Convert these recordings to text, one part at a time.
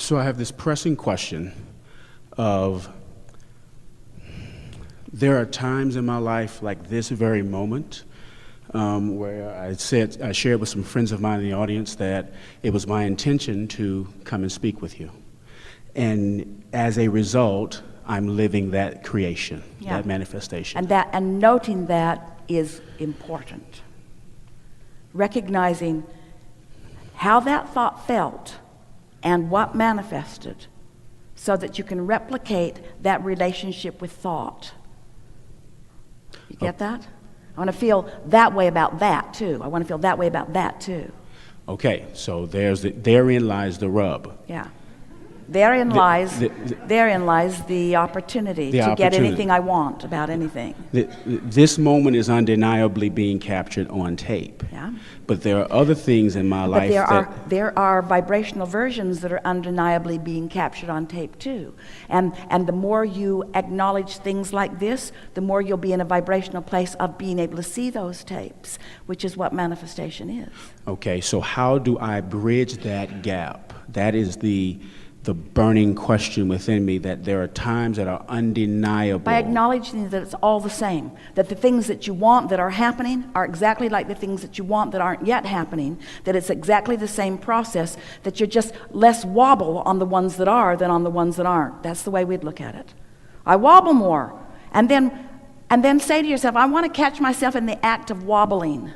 So I have this pressing question of, there are times in my life like this very moment where I shared with some friends of mine in the audience that it was my intention to come and speak with you. And as a result, I'm living that creation, that manifestation. And noting that is important. Recognizing how that thought felt and what manifested, so that you can replicate that relationship with thought. You get that? I want to feel that way about that too. I want to feel that way about that too. Okay, so therein lies the rub. Yeah. Therein lies the opportunity to get anything I want about anything. This moment is undeniably being captured on tape. Yeah. But there are other things in my life there are vibrational versions that are undeniably being captured on tape too. And the more you acknowledge things like this, the more you'll be in a vibrational place of being able to see those tapes, which is what manifestation is. Okay, so how do I bridge that gap? That is the burning question within me, that there are times that are undeniable. By acknowledging that it's all the same, that the things that you want that are happening are exactly like the things that you want that aren't yet happening, that it's exactly the same process, that you're just less wobble on the ones that are than on the ones that aren't. That's the way we'd look at it. I wobble more, and then say to yourself, I want to catch myself in the act of wobbling.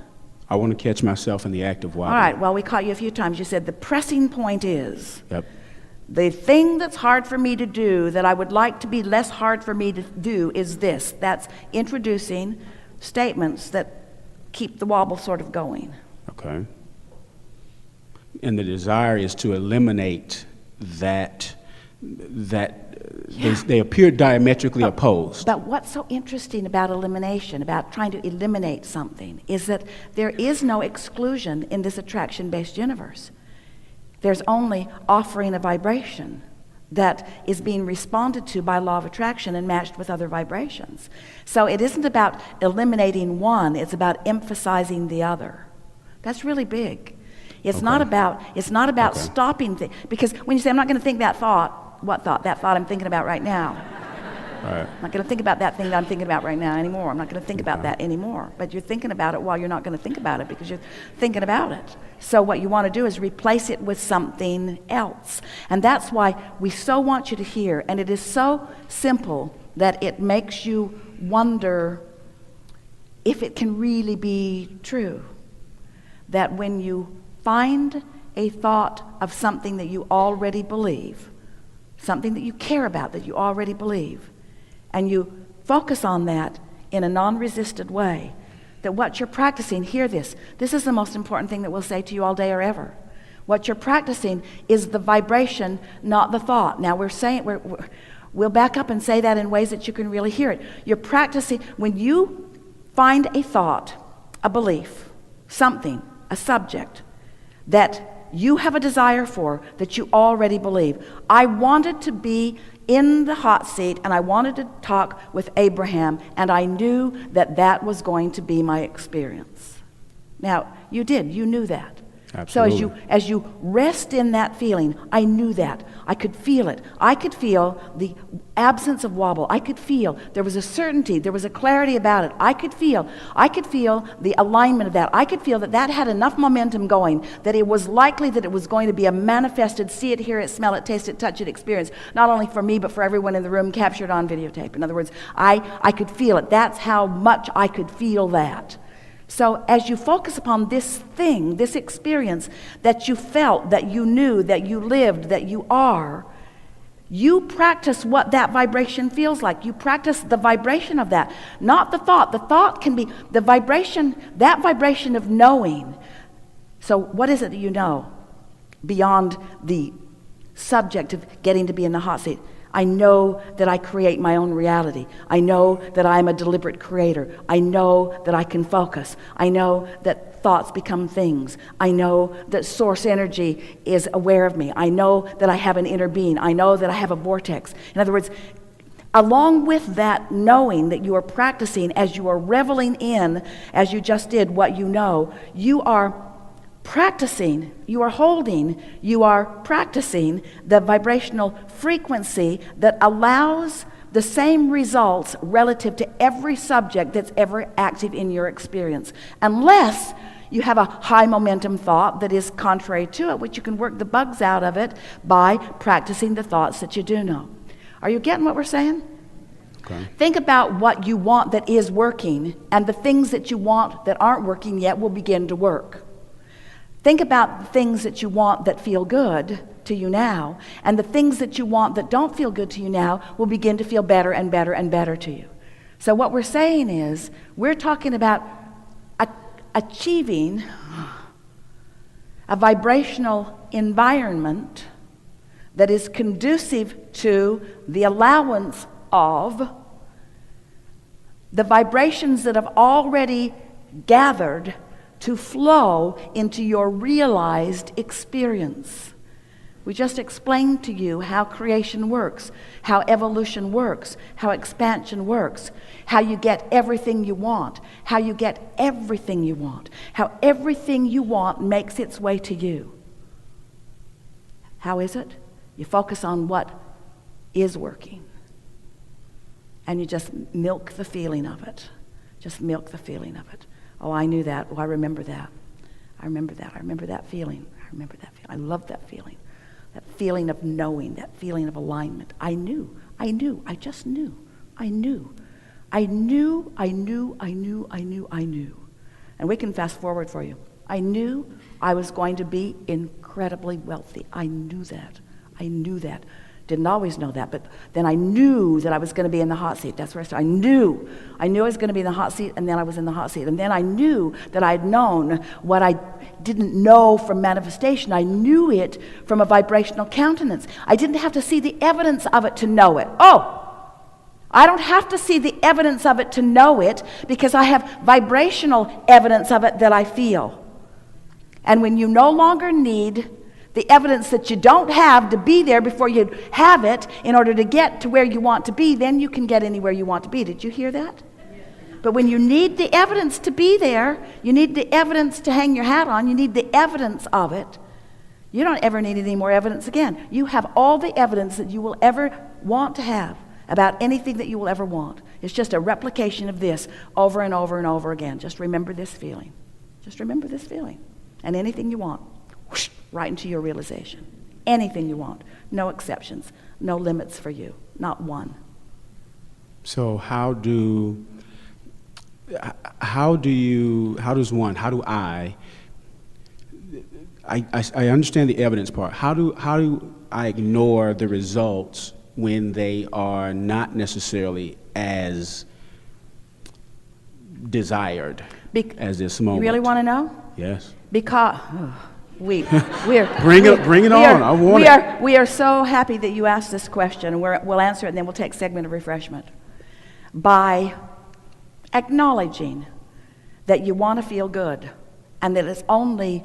I want to catch myself in the act of wobbling. All right, well, we caught you a few times. You said the pressing point is, yep, the thing that's hard for me to do that I would like to be less hard for me to do is this. That's introducing statements that keep the wobble sort of going. Okay. And the desire is to eliminate that they appear diametrically opposed. But what's so interesting about elimination, about trying to eliminate something, is that there is no exclusion in this attraction-based universe. There's only offering a vibration that is being responded to by law of attraction and matched with other vibrations. So it isn't about eliminating one, it's about emphasizing the other. That's really big. It's not about stopping things. Because when you say, I'm not going to think that thought, what thought? That thought I'm thinking about right now. Right. I'm not going to think about that thing that I'm thinking about right now anymore. I'm not going to think about that anymore. But you're thinking about it while you're not going to think about it because you're thinking about it. So what you want to do is replace it with something else. And that's why we so want you to hear. And it is so simple that it makes you wonder if it can really be true. That when you find a thought of something that you already believe, something that you care about that you already believe, and you focus on that in a non-resisted way, that what you're practicing, hear this is the most important thing that we'll say to you all day or ever. What you're practicing is the vibration, not the thought. Now we'll back up and say that in ways that you can really hear it. You're practicing, when you find a thought, a belief, something, a subject that you have a desire for, that you already believe. I wanted to be in the hot seat, and I wanted to talk with Abraham, and I knew that that was going to be my experience. Now, you knew that. Absolutely. So as you rest in that feeling, I knew that. I could feel it. I could feel the absence of wobble. I could feel there was a certainty, there was a clarity about it. I could feel the alignment of that. I could feel that had enough momentum going, that it was likely that it was going to be a manifested, see it, hear it, smell it, taste it, touch it experience, not only for me, but for everyone in the room, captured on videotape. In other words, I could feel it. That's how much I could feel that. So as you focus upon this thing, this experience that you felt, that you knew, that you lived, that you are, you practice what that vibration feels like. You practice the vibration of that, not the thought. The thought can be the vibration, that vibration of knowing. So what is it that you know beyond the subject of getting to be in the hot seat? I know that I create my own reality. I know that I'm a deliberate creator. I know that I can focus. I know that thoughts become things. I know that source energy is aware of me. I know that I have an inner being. I know that I have a vortex. In other words, along with that knowing that you are practicing, as you are reveling in, as you just did, what you know, you are practicing, you are holding, you are practicing the vibrational frequency that allows the same results relative to every subject that's ever active in your experience. Unless you have a high momentum thought that is contrary to it, which you can work the bugs out of it by practicing the thoughts that you do know. Are you getting what we're saying? Okay. Think about what you want that is working, and the things that you want that aren't working yet will begin to work. Think about the things that you want that feel good to you now, and the things that you want that don't feel good to you now will begin to feel better and better and better to you. So what we're saying is, we're talking about achieving a vibrational environment that is conducive to the allowance of the vibrations that have already gathered to flow into your realized experience. We just explained to you how creation works, how evolution works, how expansion works, how you get everything you want, how you get everything you want, how everything you want makes its way to you. How is it? You focus on what is working, and you just milk the feeling of it. Just milk the feeling of it. Oh, I knew that. Oh, I remember that. I remember that. I remember that feeling. I remember that feeling. I love that feeling. That feeling of knowing, that feeling of alignment. I knew, I just knew, I knew. And we can fast forward for you. I knew I was going to be incredibly wealthy. I knew that. Didn't always know that, but then I knew that I was going to be in the hot seat. That's where I started. I knew I was going to be in the hot seat, and then I was in the hot seat. And then I knew that I'd known what I didn't know from manifestation. I knew it from a vibrational countenance. I didn't have to see the evidence of it to know it. I don't have to see the evidence of it to know it, because I have vibrational evidence of it that I feel. And when you no longer need the evidence that you don't have to be there before you have it in order to get to where you want to be, then you can get anywhere you want to be. Did you hear that? But when you need the evidence to be there, you need the evidence to hang your hat on, you need the evidence of it, you don't ever need any more evidence again. You have all the evidence that you will ever want to have about anything that you will ever want. It's just a replication of this over and over and over again. Just remember this feeling. Just remember this feeling. And anything you want, whoosh, right into your realization. Anything you want. No exceptions. No limits for you. Not one. So how do I understand the evidence part. How do I ignore the results when they are not necessarily as desired as this moment? You really want to know? Yes. Because we're bring it on. We are so happy that you asked this question, and we'll answer it, and then we'll take a segment of refreshment. By acknowledging that you want to feel good, and that it's only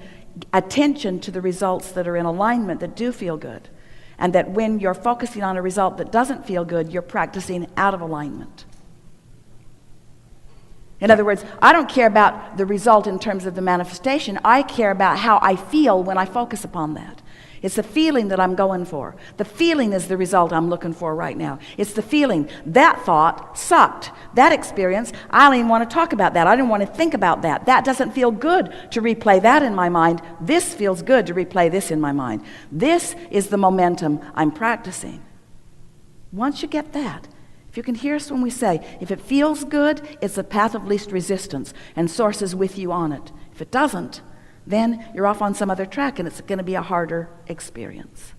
attention to the results that are in alignment that do feel good, and that when you're focusing on a result that doesn't feel good, you're practicing out of alignment. In other words, I don't care about the result in terms of the manifestation. I care about how I feel when I focus upon that. It's the feeling that I'm going for. The feeling is the result I'm looking for right now. It's the feeling. That thought sucked. That experience, I don't even want to talk about that. I didn't want to think about that. That doesn't feel good to replay that in my mind. This feels good to replay this in my mind. This is the momentum I'm practicing. Once you get that, if you can hear us when we say, if it feels good, it's the path of least resistance, and Source is with you on it. If it doesn't, then you're off on some other track, and it's going to be a harder experience.